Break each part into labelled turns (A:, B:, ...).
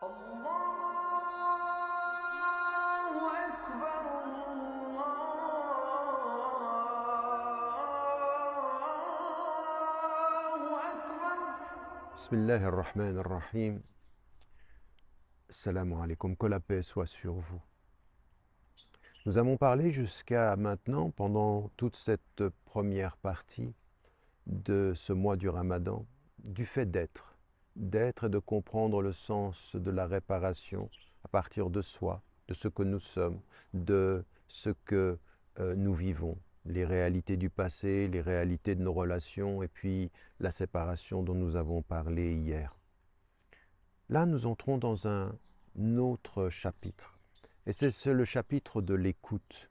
A: الله أكبر الله أكبر.
B: Bismillah ar-Rahman ar-Rahim. Assalamu alaikum, que la paix soit sur vous. Nous avons parlé jusqu'à maintenant, pendant toute cette première partie de ce mois du Ramadan, du fait d'être et de comprendre le sens de la réparation à partir de soi, de ce que nous sommes, de ce que nous vivons, les réalités du passé, les réalités de nos relations et puis la séparation dont nous avons parlé hier. Là, nous entrons dans un autre chapitre et c'est le chapitre de l'écoute,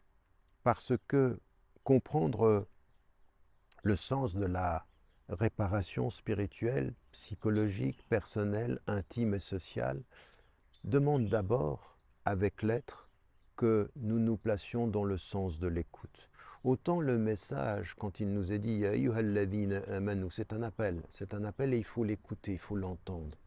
B: parce que comprendre le sens de la réparation spirituelle, psychologique, personnelle, intime et sociale demande d'abord, avec l'être, que nous nous placions dans le sens de l'écoute. Autant le message, quand il nous est dit « Ya ayyuhalladhina amanu », c'est un appel et il faut l'écouter, il faut l'entendre.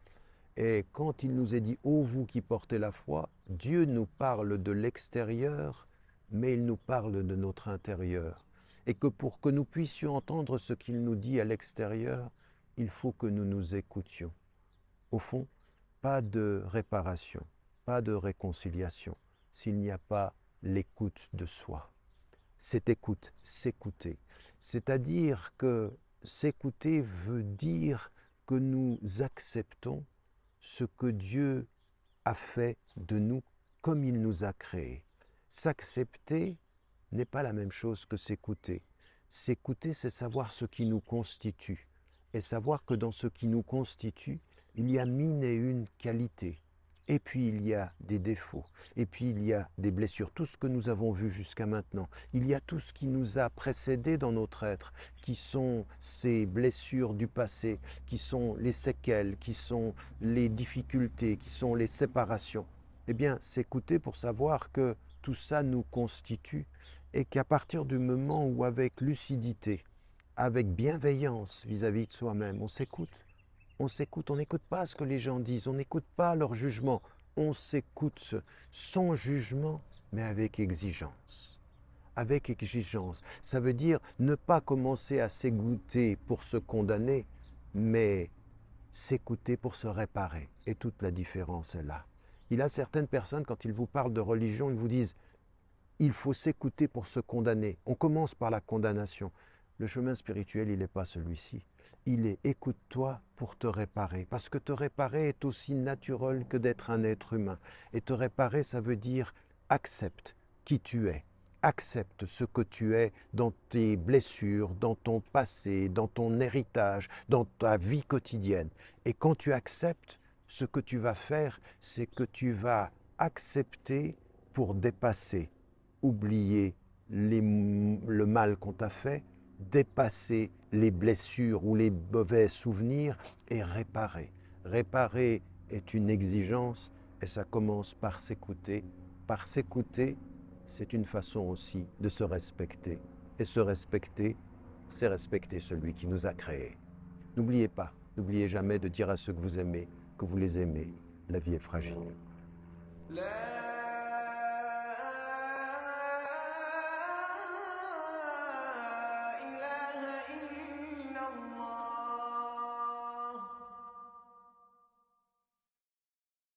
B: Et quand il nous est dit « Ô vous qui portez la foi », Dieu nous parle de l'extérieur, mais il nous parle de notre intérieur. Et que pour que nous puissions entendre ce qu'il nous dit à l'extérieur, il faut que nous nous écoutions. Au fond, pas de réparation, pas de réconciliation, s'il n'y a pas l'écoute de soi. Cette écoute, s'écouter. C'est-à-dire que s'écouter veut dire que nous acceptons ce que Dieu a fait de nous comme il nous a créés. S'accepter n'est pas la même chose que s'écouter. S'écouter, c'est savoir ce qui nous constitue et savoir que dans ce qui nous constitue, il y a mille et une qualités. Et puis il y a des défauts, et puis il y a des blessures, tout ce que nous avons vu jusqu'à maintenant. Il y a tout ce qui nous a précédé dans notre être, qui sont ces blessures du passé, qui sont les séquelles, qui sont les difficultés, qui sont les séparations. Eh bien, s'écouter pour savoir que tout ça nous constitue et qu'à partir du moment où avec lucidité, avec bienveillance vis-à-vis de soi-même, on s'écoute, on n'écoute pas ce que les gens disent, on n'écoute pas leur jugement, on s'écoute sans jugement, mais avec exigence. Avec exigence, ça veut dire ne pas commencer à s'écouter pour se condamner, mais s'écouter pour se réparer. Et toute la différence est là. Il y a certaines personnes, quand ils vous parlent de religion, ils vous disent « il faut s'écouter pour se condamner ». On commence par la condamnation. Le chemin spirituel, il n'est pas celui-ci. Il est « écoute-toi pour te réparer ». Parce que te réparer est aussi naturel que d'être un être humain. Et te réparer, ça veut dire « accepte qui tu es ». Accepte ce que tu es dans tes blessures, dans ton passé, dans ton héritage, dans ta vie quotidienne. Et quand tu acceptes, ce que tu vas faire, c'est que tu vas accepter pour dépasser, oublier le mal qu'on t'a fait, dépasser les blessures ou les mauvais souvenirs et réparer. Réparer est une exigence et ça commence par s'écouter. Par s'écouter, c'est une façon aussi de se respecter. Et se respecter, c'est respecter celui qui nous a créés. N'oubliez pas, n'oubliez jamais de dire à ceux que vous aimez que vous les aimez. La vie est fragile.